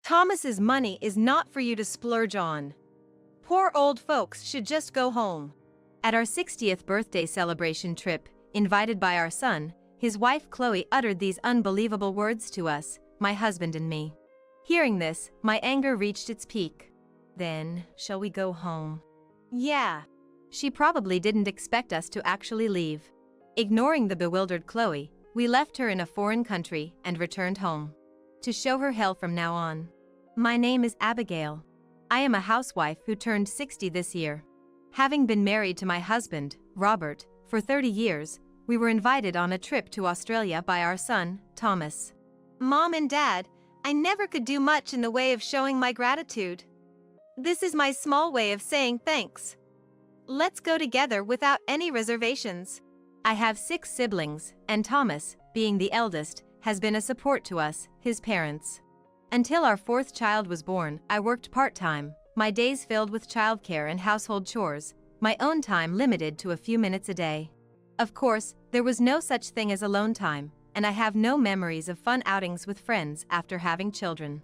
Thomas's money is not for you to splurge on. Poor old folks should just go home. At our 60th birthday celebration trip, invited by our son, his wife Chloe uttered these unbelievable words to us, my husband and me. Hearing this, my anger reached its peak. Then, shall we go home? Yeah. She probably didn't expect us to actually leave. Ignoring the bewildered Chloe, we left her in a foreign country and returned home. To show her hell from now on. My name is Abigail. I am a housewife who turned 60 this year. Having been married to my husband, Robert, for 30 years, we were invited on a trip to Australia by our son, Thomas. Mom and Dad, I never could do much in the way of showing my gratitude. This is my small way of saying thanks. Let's go together without any reservations. I have 6 siblings, and Thomas, being the eldest, has been a support to us, his parents. Until our 4th child was born, I worked part-time, my days filled with childcare and household chores, my own time limited to a few minutes a day. Of course, there was no such thing as alone time, and I have no memories of fun outings with friends after having children.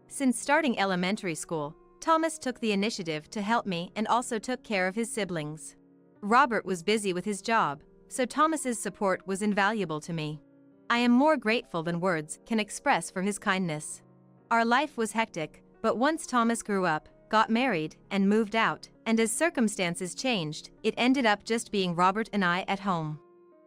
Since starting elementary school, Thomas took the initiative to help me and also took care of his siblings. Robert was busy with his job, so Thomas's support was invaluable to me. I am more grateful than words can express for his kindness. Our life was hectic, but once Thomas grew up, got married, and moved out, and as circumstances changed, it ended up just being Robert and I at home.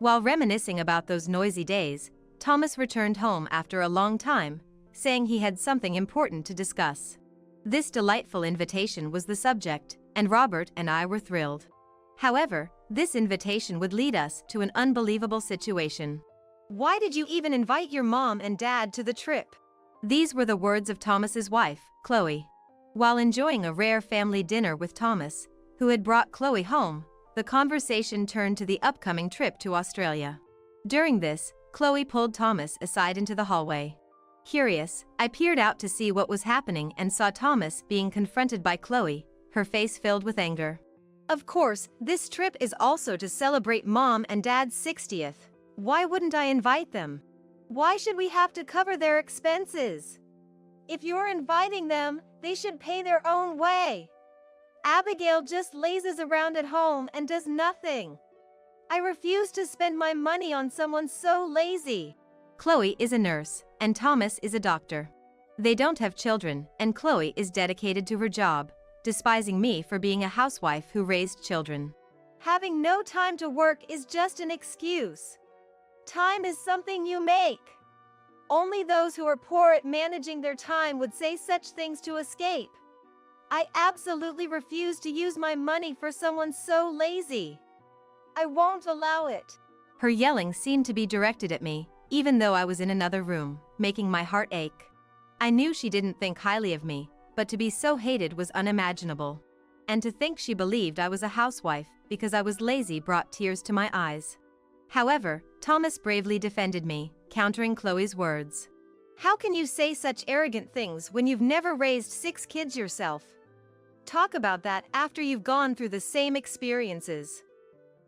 While reminiscing about those noisy days, Thomas returned home after a long time, saying he had something important to discuss. This delightful invitation was the subject, and Robert and I were thrilled. However, this invitation would lead us to an unbelievable situation. Why did you even invite your mom and dad to the trip? These were the words of Thomas's wife, Chloe. While enjoying a rare family dinner with Thomas, who had brought Chloe home, the conversation turned to the upcoming trip to Australia. During this, Chloe pulled Thomas aside into the hallway. Curious, I peered out to see what was happening and saw Thomas being confronted by Chloe, her face filled with anger. Of course, this trip is also to celebrate Mom and Dad's 60th. Why wouldn't I invite them? Why should we have to cover their expenses? If you're inviting them, they should pay their own way. Abigail just lazes around at home and does nothing. I refuse to spend my money on someone so lazy. Chloe is a nurse, and Thomas is a doctor. They don't have children, and Chloe is dedicated to her job, despising me for being a housewife who raised children. Having no time to work is just an excuse. Time is something you make. Only those who are poor at managing their time would say such things to escape. I absolutely refuse to use my money for someone so lazy. I won't allow it. Her yelling seemed to be directed at me, even though I was in another room, making my heart ache. I knew she didn't think highly of me, but to be so hated was unimaginable. And to think she believed I was a housewife because I was lazy brought tears to my eyes. However, Thomas bravely defended me, countering Chloe's words. How can you say such arrogant things when you've never raised 6 kids yourself? Talk about that after you've gone through the same experiences.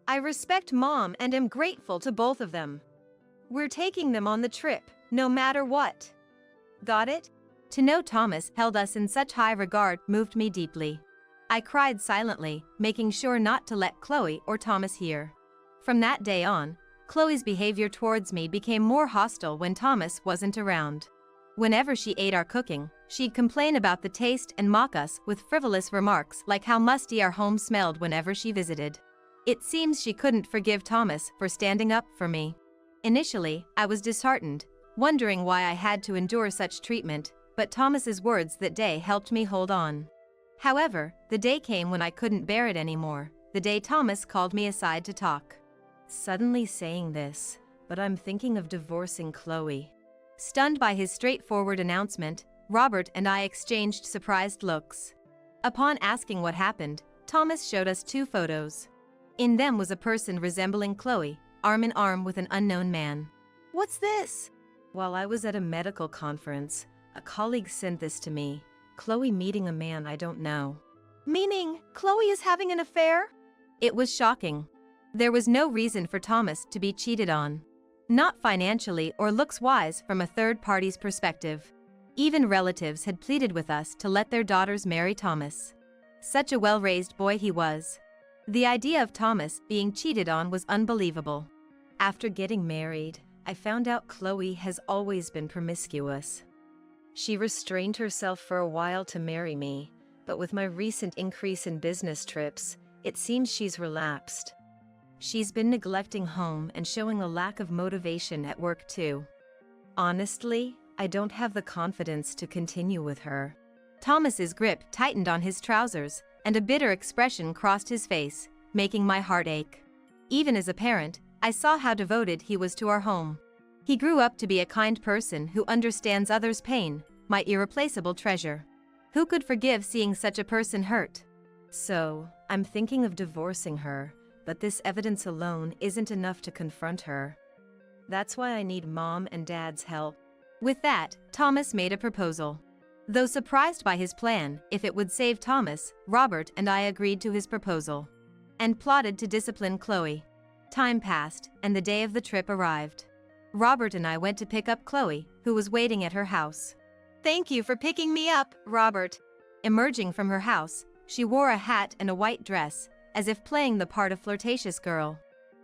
I respect Mom and am grateful to both of them. We're taking them on the trip, no matter what. Got it? To know Thomas held us in such high regard moved me deeply. I cried silently, making sure not to let Chloe or Thomas hear. From that day on, Chloe's behavior towards me became more hostile when Thomas wasn't around. Whenever she ate our cooking, she'd complain about the taste and mock us with frivolous remarks like how musty our home smelled whenever she visited. It seems she couldn't forgive Thomas for standing up for me. Initially, I was disheartened, wondering why I had to endure such treatment, but Thomas's words that day helped me hold on. However, the day came when I couldn't bear it anymore, the day Thomas called me aside to talk. Suddenly saying this, but I'm thinking of divorcing Chloe. Stunned by his straightforward announcement, Robert and I exchanged surprised looks. Upon asking what happened, Thomas showed us 2 photos. In them was a person resembling Chloe, arm in arm with an unknown man. What's this? While I was at a medical conference, a colleague sent this to me, Chloe meeting a man I don't know. Meaning, Chloe is having an affair? It was shocking. There was no reason for Thomas to be cheated on. Not financially or looks-wise from a third party's perspective. Even relatives had pleaded with us to let their daughters marry Thomas. Such a well-raised boy he was. The idea of Thomas being cheated on was unbelievable. After getting married, I found out Chloe has always been promiscuous. She restrained herself for a while to marry me, but with my recent increase in business trips, it seems she's relapsed. She's been neglecting home and showing a lack of motivation at work too. Honestly, I don't have the confidence to continue with her. Thomas's grip tightened on his trousers, and a bitter expression crossed his face, making my heart ache. Even as a parent, I saw how devoted he was to our home. He grew up to be a kind person who understands others' pain, my irreplaceable treasure. Who could forgive seeing such a person hurt? So, I'm thinking of divorcing her, but this evidence alone isn't enough to confront her. That's why I need Mom and Dad's help. With that, Thomas made a proposal. Though surprised by his plan, if it would save Thomas, Robert and I agreed to his proposal and plotted to discipline Chloe. Time passed, and the day of the trip arrived. Robert and I went to pick up Chloe, who was waiting at her house. "Thank you for picking me up, Robert." Emerging from her house, she wore a hat and a white dress, as if playing the part of flirtatious girl.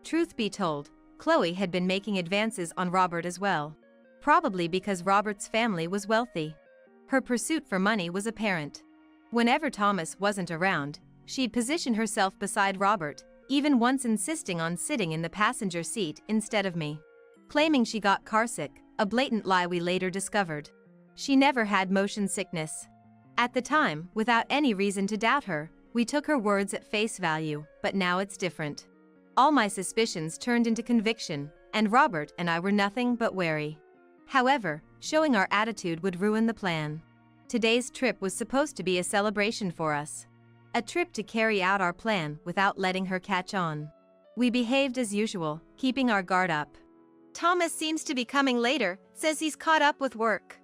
Truth be told, Chloe had been making advances on Robert as well. Probably because Robert's family was wealthy. Her pursuit for money was apparent. Whenever Thomas wasn't around, she'd position herself beside Robert, even once insisting on sitting in the passenger seat instead of me. Claiming she got carsick, a blatant lie we later discovered. She never had motion sickness. At the time, without any reason to doubt her, we took her words at face value, but now it's different. All my suspicions turned into conviction, and Robert and I were nothing but wary. However, showing our attitude would ruin the plan. Today's trip was supposed to be a celebration for us. A trip to carry out our plan without letting her catch on. We behaved as usual, keeping our guard up. "Thomas seems to be coming later, says he's caught up with work.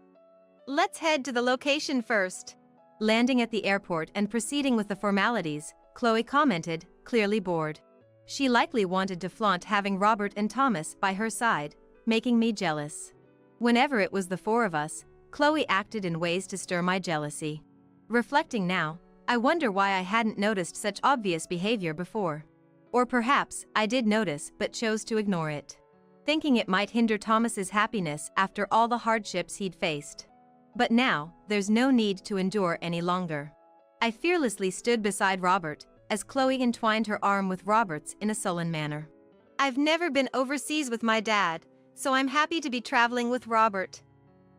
Let's head to the location first." Landing at the airport and proceeding with the formalities, Chloe commented, clearly bored. She likely wanted to flaunt having Robert and Thomas by her side, making me jealous. Whenever it was the four of us, Chloe acted in ways to stir my jealousy. Reflecting now, I wonder why I hadn't noticed such obvious behavior before. Or perhaps I did notice but chose to ignore it, thinking it might hinder Thomas's happiness after all the hardships he'd faced. But now, there's no need to endure any longer. I fearlessly stood beside Robert, as Chloe entwined her arm with Robert's in a sullen manner. "I've never been overseas with my dad, so I'm happy to be traveling with Robert.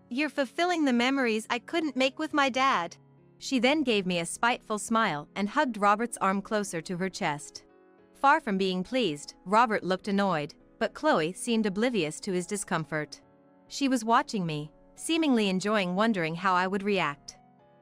You're fulfilling the memories I couldn't make with my dad." She then gave me a spiteful smile and hugged Robert's arm closer to her chest. Far from being pleased, Robert looked annoyed, but Chloe seemed oblivious to his discomfort. She was watching me, seemingly enjoying wondering how I would react.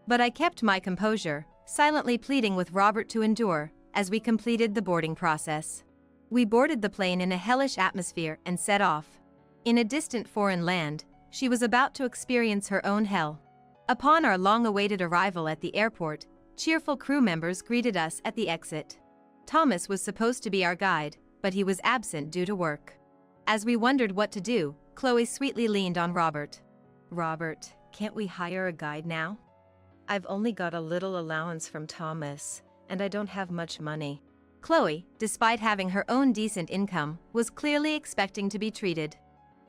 But I kept my composure, silently pleading with Robert to endure, as we completed the boarding process. We boarded the plane in a hellish atmosphere and set off. In a distant foreign land, she was about to experience her own hell. Upon our long-awaited arrival at the airport, cheerful crew members greeted us at the exit. Thomas was supposed to be our guide, but he was absent due to work. As we wondered what to do, Chloe sweetly leaned on Robert. "Robert, can't we hire a guide now? I've only got a little allowance from Thomas, and I don't have much money." Chloe, despite having her own decent income, was clearly expecting to be treated.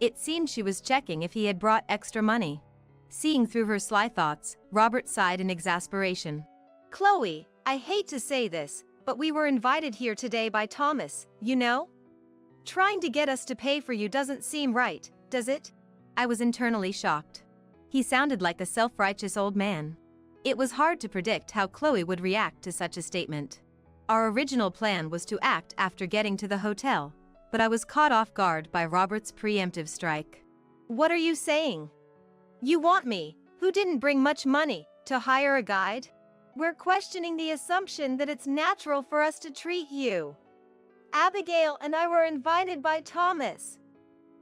It seemed she was checking if he had brought extra money. Seeing through her sly thoughts, Robert sighed in exasperation. "Chloe, I hate to say this, but we were invited here today by Thomas, you know? Trying to get us to pay for you doesn't seem right, does it?" I was internally shocked. He sounded like a self-righteous old man. It was hard to predict how Chloe would react to such a statement. Our original plan was to act after getting to the hotel, but I was caught off guard by Robert's preemptive strike. "What are you saying? You want me, who didn't bring much money, to hire a guide? We're questioning the assumption that it's natural for us to treat you. Abigail and I were invited by Thomas.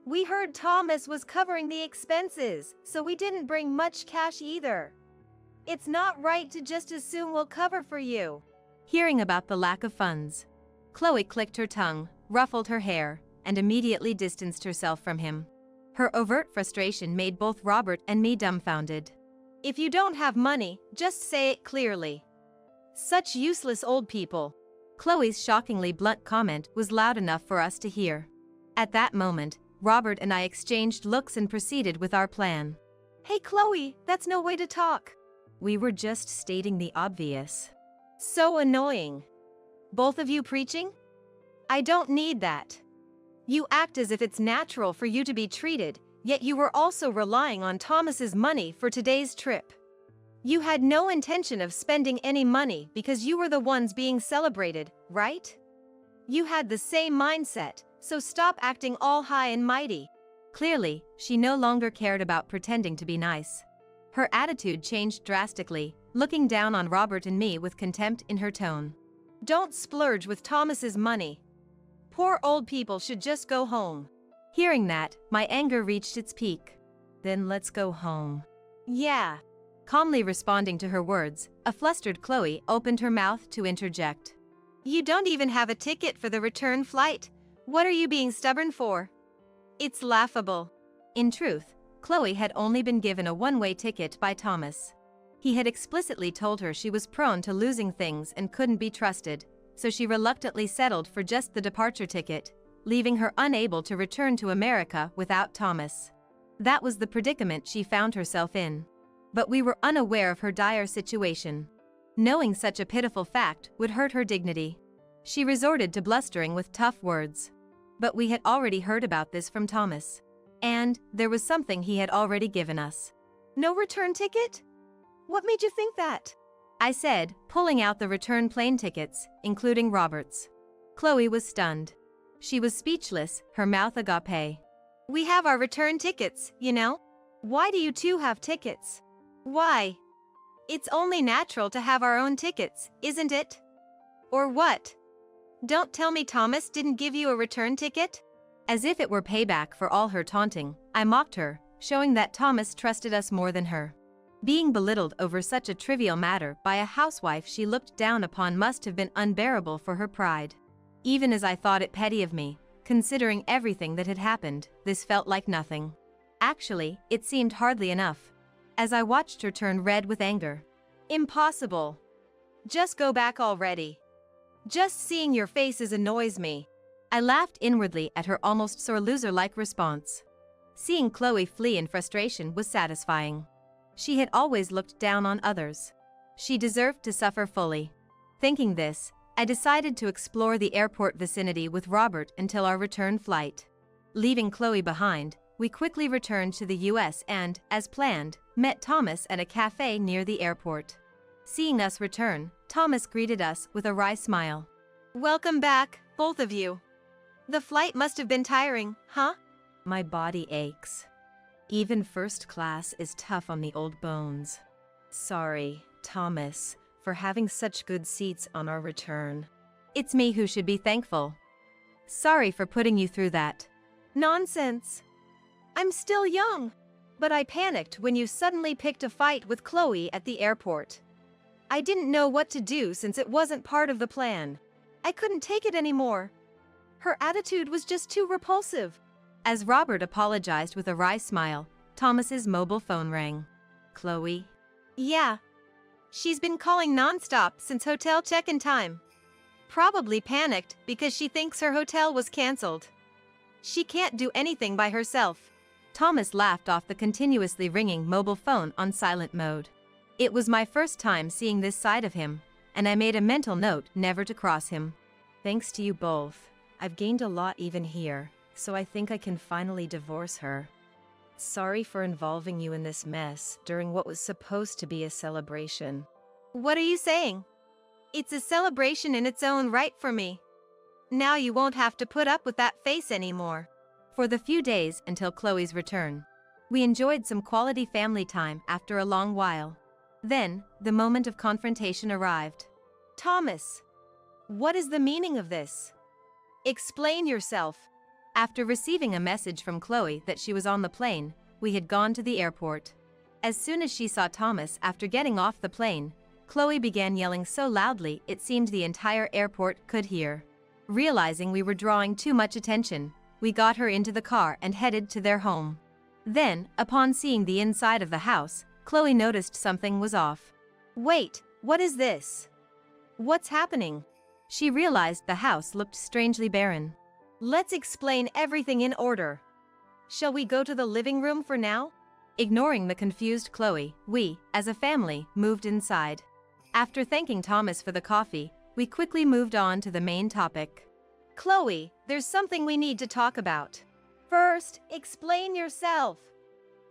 We heard Thomas was covering the expenses, so we didn't bring much cash either. It's not right to just assume we'll cover for you." Hearing about the lack of funds, Chloe clicked her tongue, ruffled her hair, and immediately distanced herself from him. Her overt frustration made both Robert and me dumbfounded. If you don't have money, just say it clearly. Such useless old people. Chloe's shockingly blunt comment was loud enough for us to hear. At that moment, Robert and I exchanged looks and proceeded with our plan. Hey Chloe, that's no way to talk. We were just stating the obvious. So annoying. Both of you preaching? I don't need that. You act as if it's natural for you to be treated, yet you were also relying on Thomas's money for today's trip. You had no intention of spending any money because you were the ones being celebrated, right? You had the same mindset, so stop acting all high and mighty. Clearly, she no longer cared about pretending to be nice. Her attitude changed drastically, looking down on Robert and me with contempt in her tone. Don't splurge with Thomas's money. Poor old people should just go home. Hearing that, my anger reached its peak. Then let's go home. Yeah. Calmly responding to her words, a flustered Chloe opened her mouth to interject. You don't even have a ticket for the return flight. What are you being stubborn for? It's laughable. In truth, Chloe had only been given a one-way ticket by Thomas. He had explicitly told her she was prone to losing things and couldn't be trusted, so she reluctantly settled for just the departure ticket, leaving her unable to return to America without Thomas. That was the predicament she found herself in. But we were unaware of her dire situation. Knowing such a pitiful fact would hurt her dignity. She resorted to blustering with tough words. But we had already heard about this from Thomas. And there was something he had already given us. No return ticket? What made you think that? I said, pulling out the return plane tickets, including Robert's. Chloe was stunned. She was speechless, her mouth agape. We have our return tickets, you know? Why do you two have tickets? Why? It's only natural to have our own tickets, isn't it? Or what? Don't tell me Thomas didn't give you a return ticket? As if it were payback for all her taunting, I mocked her, showing that Thomas trusted us more than her. Being belittled over such a trivial matter by a housewife she looked down upon must have been unbearable for her pride. Even as I thought it petty of me, considering everything that had happened, this felt like nothing. Actually, it seemed hardly enough. As I watched her turn red with anger. Impossible. Just go back already. Just seeing your faces annoys me. I laughed inwardly at her almost sore loser-like response. Seeing Chloe flee in frustration was satisfying. She had always looked down on others. She deserved to suffer fully. Thinking this, I decided to explore the airport vicinity with Robert until our return flight. Leaving Chloe behind, we quickly returned to the US and, as planned, met Thomas at a cafe near the airport. Seeing us return, Thomas greeted us with a wry smile. Welcome back, both of you. The flight must have been tiring, huh? My body aches. Even first class is tough on the old bones. Sorry, Thomas, for having such good seats on our return. It's me who should be thankful. Sorry for putting you through that. Nonsense. I'm still young. But I panicked when you suddenly picked a fight with Chloe at the airport. I didn't know what to do since it wasn't part of the plan. I couldn't take it anymore. Her attitude was just too repulsive. As Robert apologized with a wry smile, Thomas's mobile phone rang. Chloe? Yeah. She's been calling nonstop since hotel check-in time. Probably panicked because she thinks her hotel was canceled. She can't do anything by herself. Thomas laughed off the continuously ringing mobile phone on silent mode. It was my first time seeing this side of him, and I made a mental note never to cross him. Thanks to you both, I've gained a lot even here, so I think I can finally divorce her. Sorry for involving you in this mess during what was supposed to be a celebration. What are you saying? It's a celebration in its own right for me. Now you won't have to put up with that face anymore. For the few days until Chloe's return, we enjoyed some quality family time after a long while. Then, the moment of confrontation arrived. Thomas, what is the meaning of this? Explain yourself. After receiving a message from Chloe that she was on the plane, we had gone to the airport. As soon as she saw Thomas after getting off the plane, Chloe began yelling so loudly it seemed the entire airport could hear. Realizing we were drawing too much attention, we got her into the car and headed to their home. Then, upon seeing the inside of the house, Chloe noticed something was off. Wait, what is this? What's happening? She realized the house looked strangely barren. Let's explain everything in order. Shall we go to the living room for now? Ignoring the confused Chloe, we, as a family, moved inside. After thanking Thomas for the coffee, we quickly moved on to the main topic. Chloe, there's something we need to talk about. First, explain yourself.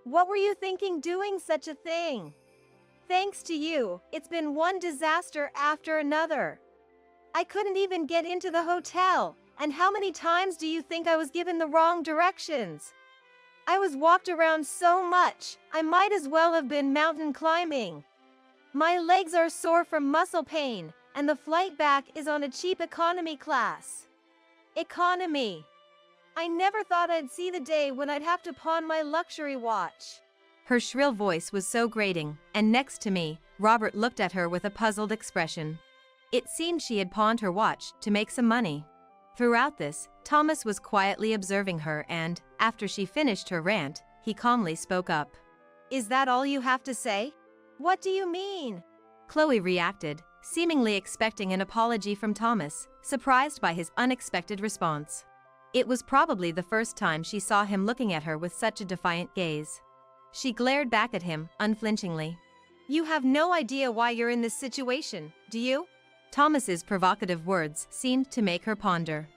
What were you thinking doing such a thing? Thanks to you, it's been one disaster after another. I couldn't even get into the hotel, and how many times do you think I was given the wrong directions? I was walked around so much, I might as well have been mountain climbing. My legs are sore from muscle pain, and the flight back is on a cheap economy class. Economy. I never thought I'd see the day when I'd have to pawn my luxury watch. Her shrill voice was so grating, and next to me, Robert looked at her with a puzzled expression. It seemed she had pawned her watch to make some money. Throughout this, Thomas was quietly observing her and, after she finished her rant, he calmly spoke up. Is that all you have to say? What do you mean? Chloe reacted, seemingly expecting an apology from Thomas, surprised by his unexpected response. It was probably the first time she saw him looking at her with such a defiant gaze. She glared back at him, unflinchingly. You have no idea why you're in this situation, do you? Thomas's provocative words seemed to make her ponder.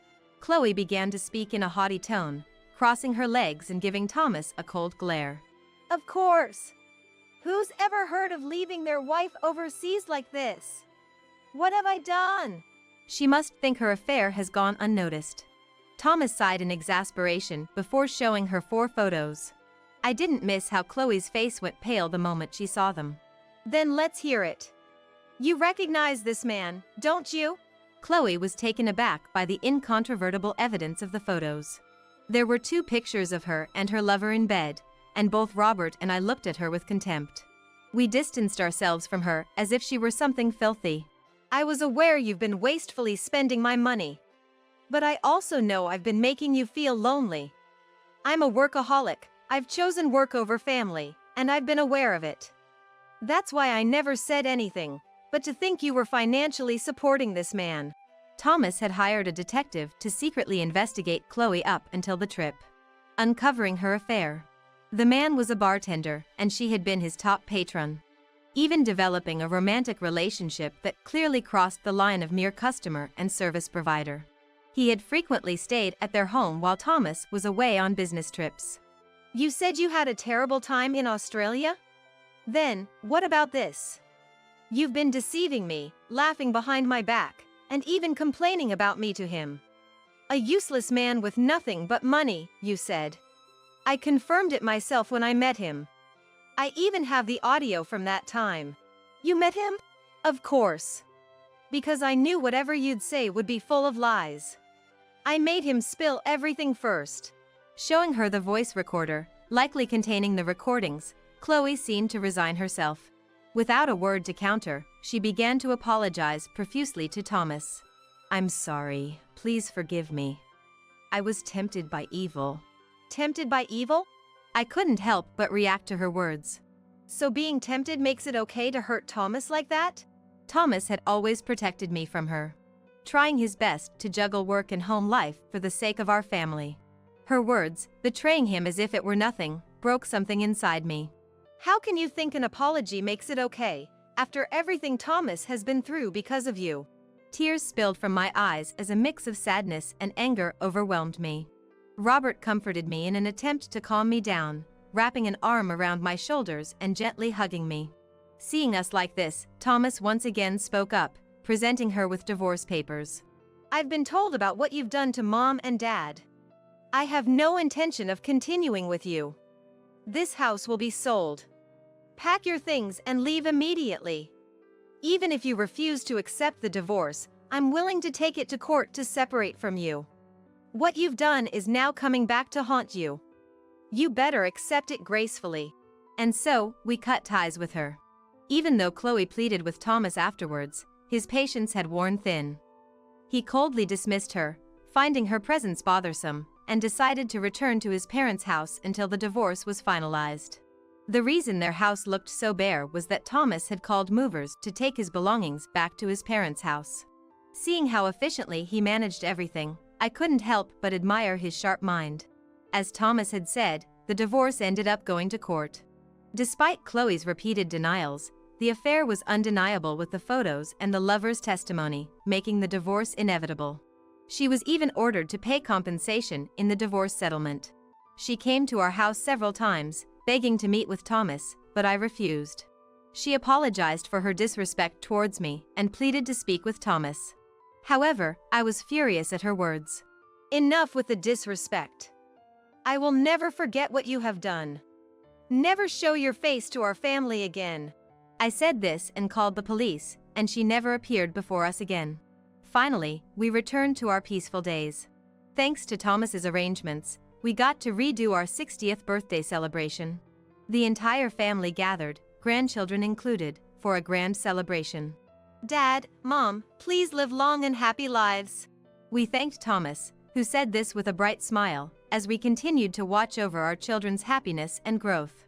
Chloe began to speak in a haughty tone, crossing her legs and giving Thomas a cold glare. Of course. Who's ever heard of leaving their wife overseas like this? What have I done? She must think her affair has gone unnoticed. Thomas sighed in exasperation before showing her 4 photos. I didn't miss how Chloe's face went pale the moment she saw them. Then let's hear it. You recognize this man, don't you? Chloe was taken aback by the incontrovertible evidence of the photos. There were 2 pictures of her and her lover in bed, and both Robert and I looked at her with contempt. We distanced ourselves from her as if she were something filthy. I was aware you've been wastefully spending my money. But I also know I've been making you feel lonely. I'm a workaholic, I've chosen work over family, and I've been aware of it. That's why I never said anything, but to think you were financially supporting this man. Thomas had hired a detective to secretly investigate Chloe up until the trip, uncovering her affair. The man was a bartender, and she had been his top patron, even developing a romantic relationship that clearly crossed the line of mere customer and service provider. He had frequently stayed at their home while Thomas was away on business trips. You said you had a terrible time in Australia? Then, what about this? You've been deceiving me, laughing behind my back, and even complaining about me to him. A useless man with nothing but money, you said. I confirmed it myself when I met him. I even have the audio from that time. You met him? Of course. Because I knew whatever you'd say would be full of lies. I made him spill everything first. Showing her the voice recorder, likely containing the recordings, Chloe seemed to resign herself. Without a word to counter, she began to apologize profusely to Thomas. I'm sorry, please forgive me. I was tempted by evil. Tempted by evil? I couldn't help but react to her words. So being tempted makes it okay to hurt Thomas like that? Thomas had always protected me from her, trying his best to juggle work and home life for the sake of our family. Her words, betraying him as if it were nothing, broke something inside me. How can you think an apology makes it okay, after everything Thomas has been through because of you? Tears spilled from my eyes as a mix of sadness and anger overwhelmed me. Robert comforted me in an attempt to calm me down, wrapping an arm around my shoulders and gently hugging me. Seeing us like this, Thomas once again spoke up, presenting her with divorce papers. I've been told about what you've done to Mom and Dad. I have no intention of continuing with you. This house will be sold. Pack your things and leave immediately. Even if you refuse to accept the divorce, I'm willing to take it to court to separate from you. What you've done is now coming back to haunt you. You better accept it gracefully. And so, we cut ties with her. Even though Chloe pleaded with Thomas afterwards, his patience had worn thin. He coldly dismissed her, finding her presence bothersome, and decided to return to his parents' house until the divorce was finalized. The reason their house looked so bare was that Thomas had called movers to take his belongings back to his parents' house. Seeing how efficiently he managed everything, I couldn't help but admire his sharp mind. As Thomas had said, the divorce ended up going to court. Despite Chloe's repeated denials, the affair was undeniable with the photos and the lover's testimony, making the divorce inevitable. She was even ordered to pay compensation in the divorce settlement. She came to our house several times, begging to meet with Thomas, but I refused. She apologized for her disrespect towards me and pleaded to speak with Thomas. However, I was furious at her words. "Enough with the disrespect. I will never forget what you have done. Never show your face to our family again." I said this and called the police, and she never appeared before us again. Finally, we returned to our peaceful days. Thanks to Thomas's arrangements, we got to redo our 60th birthday celebration. The entire family gathered, grandchildren included, for a grand celebration. "Dad, Mom, please live long and happy lives." We thanked Thomas, who said this with a bright smile, as we continued to watch over our children's happiness and growth.